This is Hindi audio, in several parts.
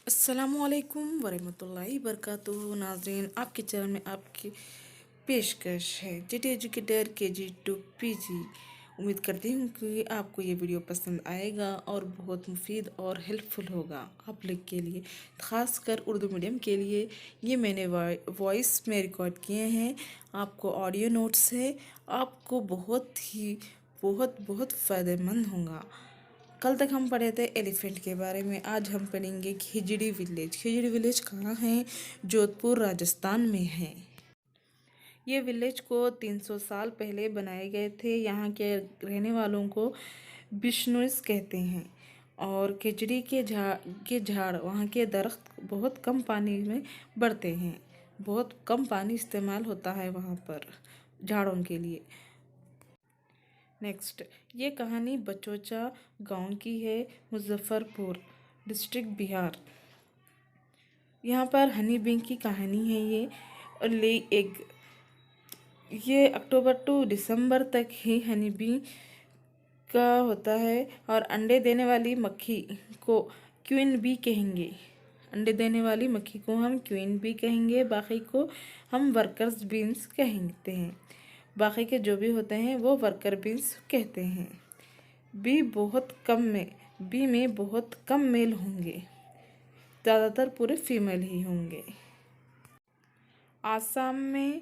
अस्सलामुअलैकुम वरहमतुल्लाहि बरकातुहू। नाज़रीन, आपके चैनल में आपकी पेशकश है jetty educator KG to PG। उम्मीद करती हूँ कि आपको ये वीडियो पसंद आएगा और बहुत मुफीद और हेल्पफुल होगा आप लोग के लिए, ख़ासकर उर्दू मीडियम के लिए। ये मैंने वॉइस में रिकॉर्ड किए हैं, आपको ऑडियो नोट्स है, आपको बहुत बहुत फ़ायदेमंद होगा। कल तक हम पढ़े थे एलिफेंट के बारे में, आज हम पढ़ेंगे खिजड़ी विलेज। खिजड़ी विलेज कहाँ है? जोधपुर राजस्थान में है। ये विलेज को 300 साल पहले बनाए गए थे। यहाँ के रहने वालों को बिश्नोइस कहते हैं। और खिजड़ी के झाड़ वहाँ के दरख्त बहुत कम पानी में बढ़ते हैं। बहुत कम पानी इस्तेमाल होता है वहाँ पर झाड़ों के लिए। नेक्स्ट, ये कहानी बचौचा गांव की है, मुजफ्फरपुर डिस्ट्रिक्ट, बिहार। यहाँ पर हनी बी की कहानी है ये। और ले एग, ये अक्टूबर टू दिसंबर तक ही हनी बी का होता है। और अंडे देने वाली मक्खी को क्वीन बी कहेंगे। अंडे देने वाली मक्खी को हम क्वीन बी कहेंगे, बाकी को हम वर्कर्स बीन्स कहते हैं। बाकी के जो भी होते हैं वो वर्कर बीन्स कहते हैं। बी में बहुत कम मेल होंगे, ज़्यादातर पूरे फीमेल ही होंगे। आसाम में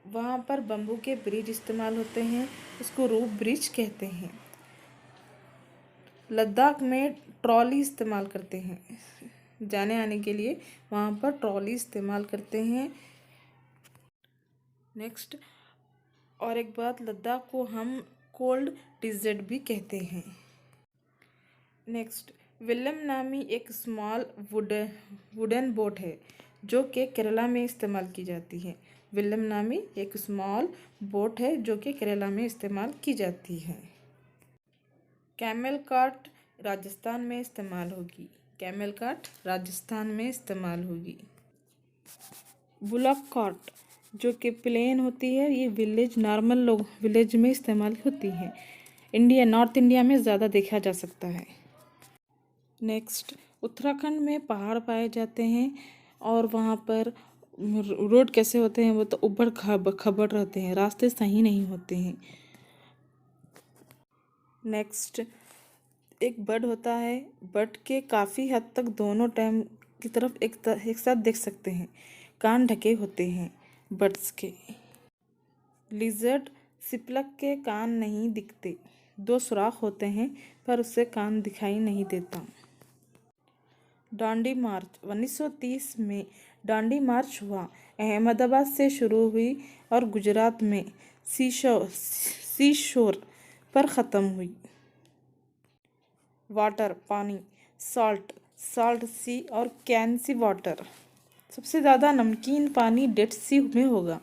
वहाँ पर बम्बू के ब्रिज इस्तेमाल होते हैं, उसको रूप ब्रिज कहते हैं। लद्दाख में ट्रॉली इस्तेमाल करते हैं, जाने आने के लिए वहाँ पर ट्रॉली इस्तेमाल करते हैं। नेक्स्ट, और एक बात, लद्दाख को हम कोल्ड डिजर्ट भी कहते हैं। नेक्स्ट, विल्लम नामी एक स्मॉल वुडन बोट है जो कि केरला में इस्तेमाल की जाती है। विल्लम नामी एक स्मॉल बोट है जो कि केरला में इस्तेमाल की जाती है। कैमल कार्ट राजस्थान में इस्तेमाल होगी। कैमल कार्ट राजस्थान में इस्तेमाल होगी। बुलक कार्ट जो कि प्लेन होती है, ये नॉर्मल लोग विलेज में इस्तेमाल होती है। नॉर्थ इंडिया में ज़्यादा देखा जा सकता है। नेक्स्ट, उत्तराखंड में पहाड़ पाए जाते हैं और वहाँ पर रोड कैसे होते हैं, वो तो उबड़ खबड़ रहते हैं, रास्ते सही नहीं होते हैं। नेक्स्ट, एक बर्ड होता है, बर्ड के काफ़ी हद तक दोनों टाइम की तरफ एक साथ देख सकते हैं, कान ढके होते हैं बर्ड्स के। लिजर्ड सिपलक के कान नहीं दिखते, 2 सुराख होते हैं पर उससे कान दिखाई नहीं देता। डांडी मार्च 1930 में डांडी मार्च हुआ, अहमदाबाद से शुरू हुई और गुजरात में सी शोर पर ख़त्म हुई। वाटर पानी, साल्ट सी और कैन सी वाटर। सबसे ज़्यादा नमकीन पानी डेड सी में होगा।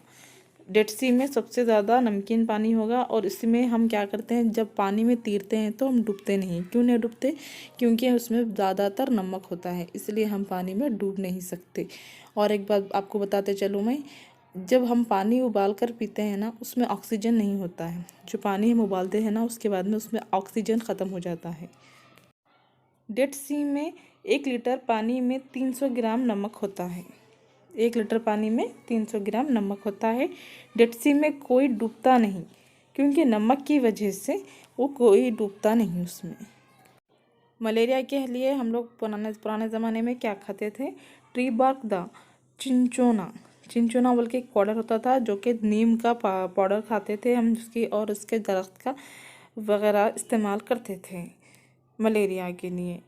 डेड सी में सबसे ज़्यादा नमकीन पानी होगा। और इसमें हम क्या करते हैं, जब पानी में तैरते हैं तो हम डूबते नहीं। क्यों नहीं डूबते? क्योंकि उसमें ज़्यादातर नमक होता है, इसलिए हम पानी में डूब नहीं सकते। और एक बात आपको बताते चलूँ मैं, जब हम पानी उबाल कर पीते हैं ना, उसमें ऑक्सीजन नहीं होता है। जो पानी हम उबालते हैं ना, उसके बाद में उसमें ऑक्सीजन ख़त्म हो जाता है। डेड सी में 1 लीटर पानी में 300 ग्राम नमक होता है। 1 लीटर पानी में 300 ग्राम नमक होता है। डेड सी में कोई डूबता नहीं, क्योंकि नमक की वजह से वो कोई डूबता नहीं उसमें। मलेरिया के लिए हम लोग पुराने ज़माने में क्या खाते थे? ट्री बार्क दा चिंचोना बोल के एक पाउडर होता था, जो कि नीम का पाउडर खाते थे हम, उसकी और उसके दरख्त का वगैरह इस्तेमाल करते थे मलेरिया के लिए।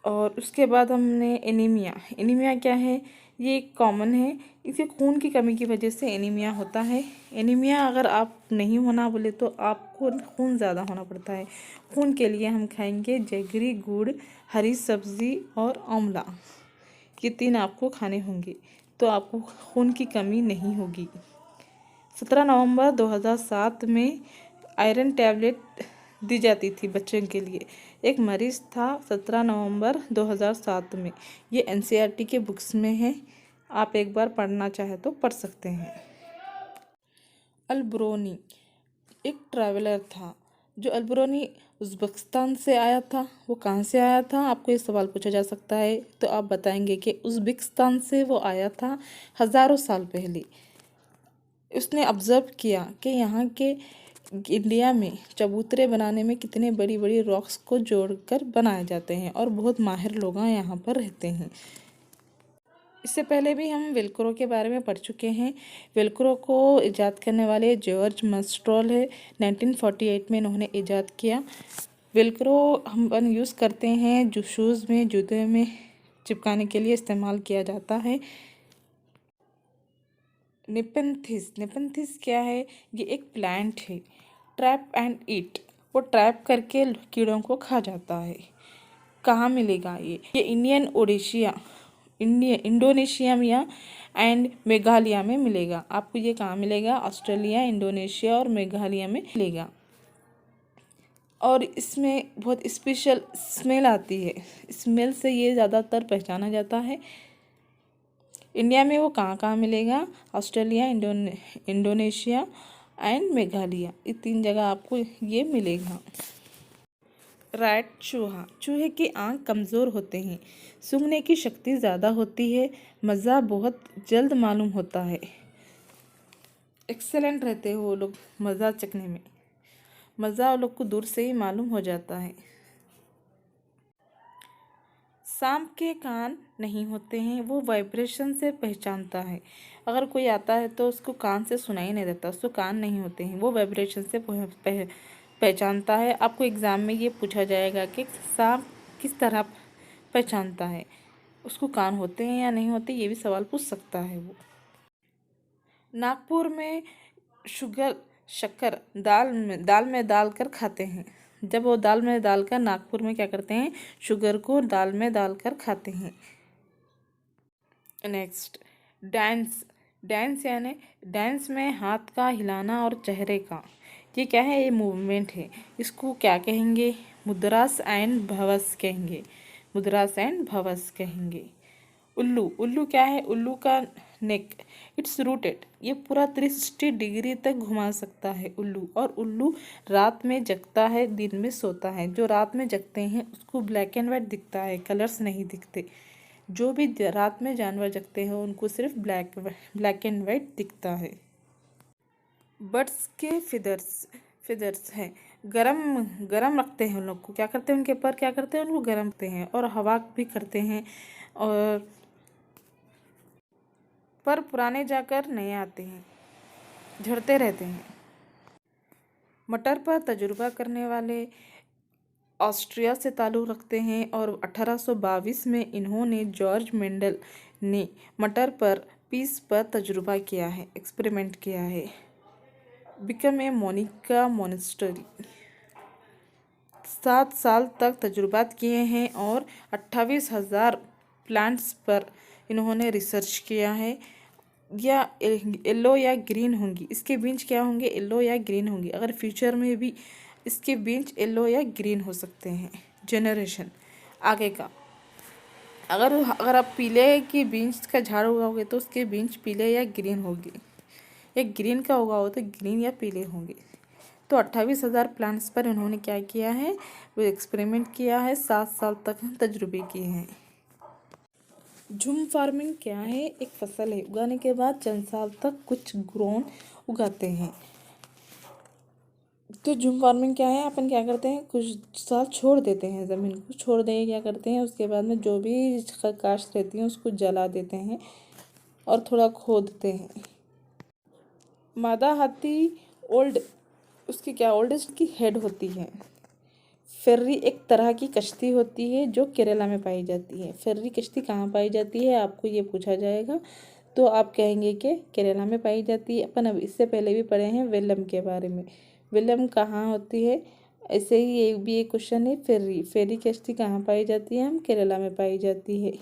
और उसके बाद हमने एनीमिया क्या है? ये एक कॉमन है, इसे खून की कमी की वजह से एनीमिया होता है। एनीमिया अगर आप नहीं होना बोले तो आपको खून ज़्यादा होना पड़ता है। खून के लिए हम खाएंगे जगरी, गुड़, हरी सब्ज़ी और आंवला। ये 3 आपको खाने होंगे तो आपको खून की कमी नहीं होगी। 17 नवंबर 2007 में आयरन टैबलेट दी जाती थी बच्चों के लिए। एक मरीज़ था 17 नवंबर 2007 में। ये NCERT के बुक्स में है, आप एक बार पढ़ना चाहे तो पढ़ सकते हैं। अल ब्रूनी एक ट्रैवलर था जो अलबरूनी उज़्बेकिस्तान से आया था वो कहाँ से आया था, आपको ये सवाल पूछा जा सकता है। तो आप बताएंगे कि उज़्बेकिस्तान से वो आया था हज़ारों साल पहले। उसने ऑब्ज़र्व किया कि यहाँ के इंडिया में चबूतरे बनाने में कितने बड़ी बड़ी रॉक्स को जोड़कर बनाए जाते हैं और बहुत माहिर लोग यहाँ पर रहते हैं। इससे पहले भी हम वेलक्रो के बारे में पढ़ चुके हैं। वेलक्रो को ईजाद करने वाले जॉर्ज मस्ट्रोल है। 1948 में इन्होंने ईजाद किया। वेलक्रो हम यूज़ करते हैं जो शूज़ में, जूते में चिपकाने के लिए इस्तेमाल किया जाता है। नेपेंथिस, नेपेंथिस क्या है? ये एक प्लांट है। ट्रैप एंड ईट, वो ट्रैप करके कीड़ों को खा जाता है। कहाँ मिलेगा ये इंडोनेशिया में एंड मेघालय में मिलेगा। आपको ये कहाँ मिलेगा? ऑस्ट्रेलिया, इंडोनेशिया और मेघालय में मिलेगा। और इसमें बहुत स्पेशल स्मेल आती है। स्मेल से ये ज़्यादातर पहचाना जाता है। इंडिया में वो कहाँ कहाँ मिलेगा? ऑस्ट्रेलिया, इंडोनेशिया एंड मेघालय, ये 3 जगह आपको ये मिलेगा। रैट, चूहा। चूहे की आँख कमज़ोर होते हैं, सूंघने की शक्ति ज़्यादा होती है, मज़ा बहुत जल्द मालूम होता है। एक्सेलेंट रहते हैं वो लोग मज़ा चखने में, मज़ा वो लोग को दूर से ही मालूम हो जाता है। सांप के कान नहीं होते हैं, वो वाइब्रेशन से पहचानता है। अगर कोई आता है तो उसको कान से सुनाई नहीं देता, उसको कान नहीं होते हैं, वो वाइब्रेशन से पहचानता है। आपको एग्ज़ाम में ये पूछा जाएगा कि सांप किस तरह पहचानता है, उसको कान होते हैं या नहीं होते, ये भी सवाल पूछ सकता है वो। नागपुर में शक्कर दाल में डालकर खाते हैं। जब वो दाल में डालकर, नागपुर में क्या करते हैं? शुगर को दाल में डालकर खाते हैं। Next, dance. डांस में हाथ का हिलाना और चेहरे का, ये क्या है? ये मूवमेंट है। इसको क्या कहेंगे? मुद्रास एंड भवस कहेंगे। मुद्रास एंड भवस कहेंगे। उल्लू, उल्लू क्या है? उल्लू का नेक, इट्स रूटेड, ये पूरा 360 डिग्री तक घुमा सकता है उल्लू। और उल्लू रात में जगता है, दिन में सोता है। जो रात में जगते हैं उसको ब्लैक एंड वाइट दिखता है, कलर्स नहीं दिखते। जो भी रात में जानवर जगते हैं उनको सिर्फ ब्लैक एंड वाइट दिखता है। बर्ड्स के फिदर्स हैं, गरम रखते हैं उन लोग को। क्या करते हैं? उनके पर क्या करते हैं? उनको गरम करते हैं और हवा भी करते हैं। और पर पुराने जाकर नए आते हैं, झड़ते रहते हैं। मटर पर तजुर्बा करने वाले ऑस्ट्रिया से ताल्लुक़ रखते हैं और 1822 में इन्होंने जॉर्ज मेंडल ने मटर पर पीस पर तजुर्बा किया है, एक्सपेरिमेंट किया है। बिकम ए मोनिका मोनेस्ट्री, 7 साल तक तजुर्बात किए हैं और 28,000 प्लांट्स पर इन्होंने रिसर्च किया है। या येलो या ग्रीन होंगी, इसके बीज क्या होंगे? येलो या ग्रीन होंगी। अगर फ्यूचर में भी इसके बीज येलो या ग्रीन हो सकते हैं। जनरेशन आगे का, अगर आप पीले की बीज का झाड़ उगाओगे तो उसके बीज पीले या ग्रीन होंगे, या ग्रीन का उगाओ तो ग्रीन या पीले होंगे। तो 28,000 प्लांट्स पर इन्होंने क्या किया है? वो एक्सपेरिमेंट किया है, 7 साल तक तजुर्बे किए हैं। झूम फार्मिंग क्या है? एक फसल है, उगाने के बाद चंद साल तक कुछ ग्रोन उगाते हैं। तो झूम फार्मिंग क्या है? अपन क्या करते हैं? कुछ साल छोड़ देते हैं, ज़मीन को छोड़ दें, क्या करते हैं? उसके बाद में जो भी काश्त रहती है उसको जला देते हैं और थोड़ा खोदते हैं। मादा हाथी उसकी क्या ओल्डेस्ट की हेड होती है। फेर्री एक तरह की कश्ती होती है जो केरला में पाई जाती है। फेर्री कश्ती कहाँ पाई जाती है? आपको ये पूछा जाएगा तो आप कहेंगे कि केरला में पाई जाती है। अपन अब इससे पहले भी पढ़े हैं वेलम के बारे में। वेलम कहाँ होती है? ऐसे ही ये भी एक क्वेश्चन है। फेरी कश्ती कहाँ पाई जाती है? हम केरला में पाई जाती है।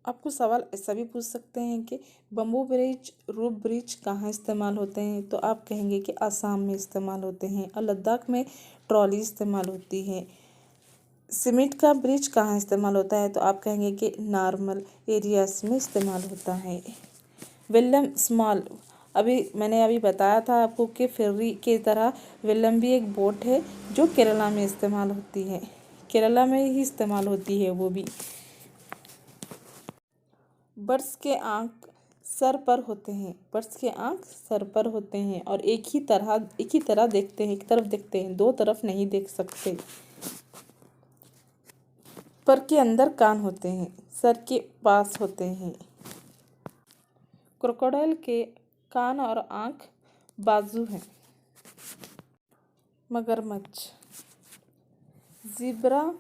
आपको सवाल ऐसा भी पूछ सकते हैं कि बम्बू ब्रिज, रूप ब्रिज कहाँ इस्तेमाल होते हैं? तो आप कहेंगे कि आसाम में इस्तेमाल होते हैं और लद्दाख में ट्रॉली इस्तेमाल होती है। सीमेंट का ब्रिज कहाँ इस्तेमाल होता है? तो आप कहेंगे कि नॉर्मल एरियाज में इस्तेमाल होता है। वेलम स्मॉल मैंने अभी बताया था आपको कि फेरी की तरह वेलम भी एक बोट है जो केरला में इस्तेमाल होती है, केरला में ही इस्तेमाल होती है वो भी। बर्ड्स के आँख सर पर होते हैं, बर्ड्स के आँख सर पर होते हैं और एक ही तरह देखते हैं, एक तरफ देखते हैं, दो तरफ नहीं देख सकते। पर के अंदर कान होते हैं, सर के पास होते हैं। क्रोकोडाइल के कान और आँख बाजू हैं। मगरमच्छ, ज़ीब्रा,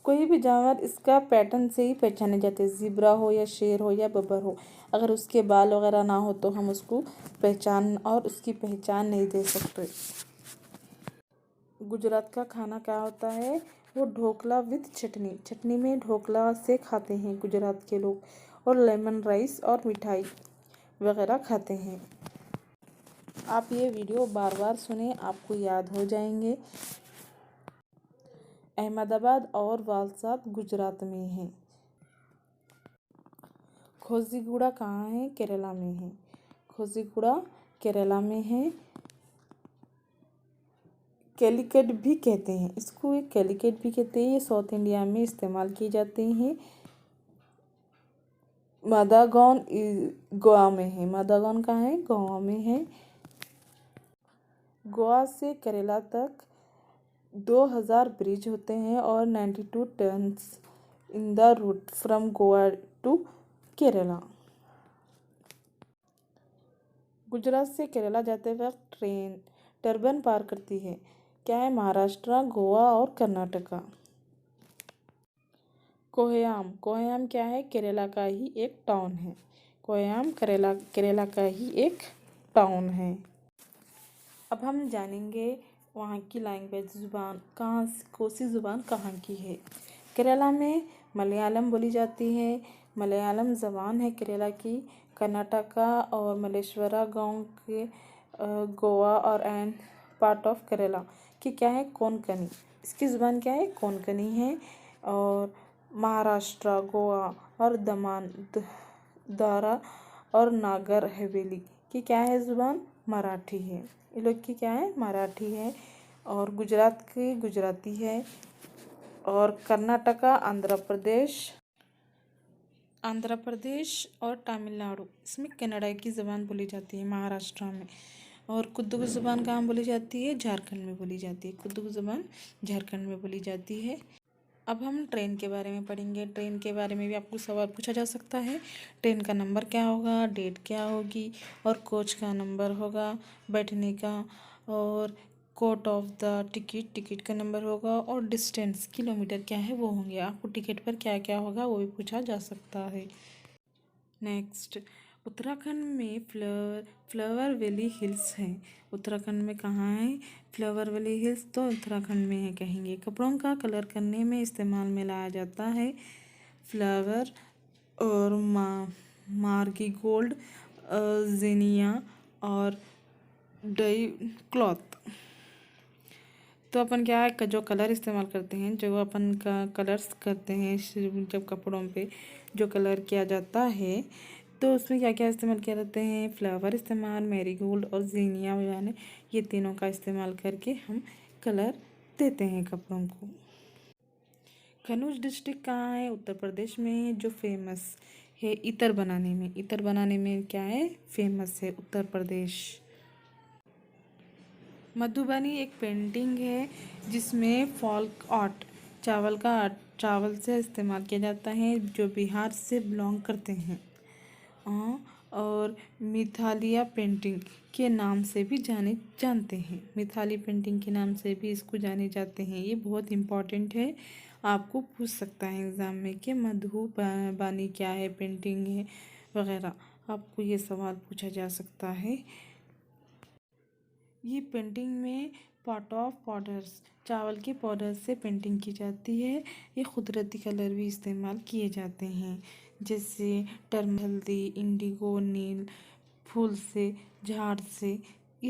कोई भी जानवर इसका पैटर्न से ही पहचाने जाते हैं। ज़ीब्रा हो या शेर हो या बब्बर हो, अगर उसके बाल वगैरह ना हो तो हम उसकी पहचान नहीं दे सकते। गुजरात का खाना क्या होता है? वो ढोकला विद चटनी, चटनी में ढोकला से खाते हैं गुजरात के लोग, और लेमन राइस और मिठाई वगैरह खाते हैं। आप ये वीडियो बार बार सुने, आपको याद हो जाएंगे। अहमदाबाद और वलसाड गुजरात में है। खोजीगुड़ा कहाँ है? केरला में है। खोजीगुड़ा केरला में है। कैलिकट भी कहते हैं इसको, एक कैलिकट भी कहते हैं। ये साउथ इंडिया में इस्तेमाल किए जाते हैं। मादागॉन गोवा में है। मादागॉन कहाँ है? गोवा में है। गोवा से केरला तक 2000 ब्रिज होते हैं और 92 turns in the route from Goa to Kerala. Gujarat से केरला जाते वक्त ट्रेन टर्बन पार करती है। क्या है? महाराष्ट्र, गोवा और कर्नाटका। कोहयाम, कोहयाम क्या है? केरला का ही एक टाउन है। कोहयाम केरला का ही एक टाउन है। अब हम जानेंगे वहाँ की लैंग्वेज, ज़ुबान कोसी ज़ुबान कहाँ की है। केरला में मलयालम बोली जाती है। मलयालम ज़बान है केरला की। कर्नाटका और मलेश्वरा गांव के गोवा और एंड पार्ट ऑफ केरला की क्या है? कोंकणी। इसकी ज़ुबान क्या है? कोंकणी है। और महाराष्ट्र, गोवा और दमन, दादरा और नागर हवेली की क्या है ज़ुबान? मराठी है। ये लोग की क्या है? मराठी है। और गुजरात की गुजराती है। और कर्नाटका, आंध्र प्रदेश और तमिलनाडु, इसमें कन्नड़ा की ज़बान बोली जाती है महाराष्ट्र में। और कुद्दू ज़बान कहाँ बोली जाती है? झारखंड में बोली जाती है। कुद्दू ज़बान झारखंड में बोली जाती है। अब हम ट्रेन के बारे में पढ़ेंगे। ट्रेन के बारे में भी आपको सवाल पूछा जा सकता है। ट्रेन का नंबर क्या होगा, डेट क्या होगी, और कोच का नंबर होगा बैठने का, और कोट ऑफ द टिकट का नंबर होगा, और डिस्टेंस किलोमीटर क्या है वो होंगे। आपको टिकट पर क्या क्या होगा वो भी पूछा जा सकता है। नेक्स्ट, उत्तराखंड में फ्लावर वैली हिल्स है। उत्तराखंड में कहाँ है फ्लावर वैली हिल्स? तो उत्तराखंड में है कहेंगे। कपड़ों का कलर करने में इस्तेमाल में लाया जाता है फ्लावर और मार्गीगोल्ड, जेनिया और डाई क्लॉथ। तो अपन क्या है जो कलर इस्तेमाल करते हैं, जो अपन का कलर्स करते हैं जब कपड़ों पे जो कलर किया जाता है, तो उसमें क्या क्या इस्तेमाल किया जाते हैं? फ्लावर इस्तेमाल, मैरीगोल्ड और जीनिया, यानी ये तीनों का इस्तेमाल करके हम कलर देते हैं कपड़ों को। कनौज डिस्ट्रिक्ट कहाँ है? उत्तर प्रदेश में, जो फेमस है इत्र बनाने में। इत्र बनाने में क्या है? फेमस है उत्तर प्रदेश। मधुबनी एक पेंटिंग है जिसमें फोल्क आर्ट, चावल से इस्तेमाल किया जाता है, जो बिहार से बिलोंग करते हैं। और मिथालिया पेंटिंग के नाम से भी जानते हैं। मिथाली पेंटिंग के नाम से भी इसको जाने जाते हैं। ये बहुत इम्पॉर्टेंट है, आपको पूछ सकता है एग्ज़ाम में कि मधुबनी क्या है, पेंटिंग है वगैरह, आपको ये सवाल पूछा जा सकता है। ये पेंटिंग में पॉट ऑफ पाउडर्स, चावल के पाउडर से पेंटिंग की जाती है। ये कुदरती कलर भी इस्तेमाल किए जाते हैं, जैसे टर्म, हल्दी, इंडिगो, नील, फूल से, झाड़ से,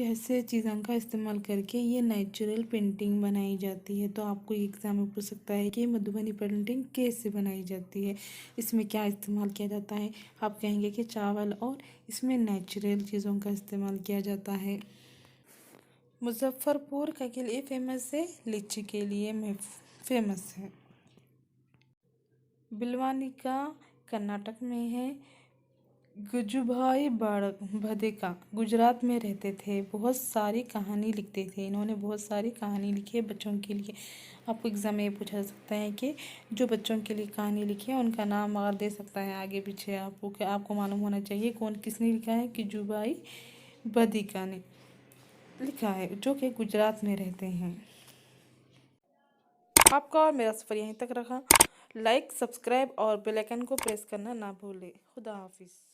ऐसे चीज़ों का इस्तेमाल करके ये नेचुरल पेंटिंग बनाई जाती है। तो आपको एग्ज़ाम में पूछ सकता है कि मधुबनी पेंटिंग कैसे बनाई जाती है, इसमें क्या इस्तेमाल किया जाता है। आप कहेंगे कि चावल, और इसमें नेचुरल चीज़ों का इस्तेमाल किया जाता है। मुजफ्फरपुर का के लिए फेमस है, लीची के लिए में फेमस है। बिलवानी का कर्नाटक में है। गजूभाई भदेका गुजरात में रहते थे, बहुत सारी कहानी लिखते थे। इन्होंने बहुत सारी कहानी लिखी है बच्चों के लिए। आपको एग्ज़ाम में पूछा जा सकता है कि जो बच्चों के लिए कहानी लिखी है उनका नाम अगर दे सकता है आगे पीछे, आपको मालूम होना चाहिए कौन किसने लिखा है। गजूभाई भदेका ने लिखा है, जो कि गुजरात में रहते हैं। आपका और मेरा सफ़र यहीं तक रहा। लाइक, सब्सक्राइब और बेल आइकन को प्रेस करना ना भूलें। खुदा हाफिज़।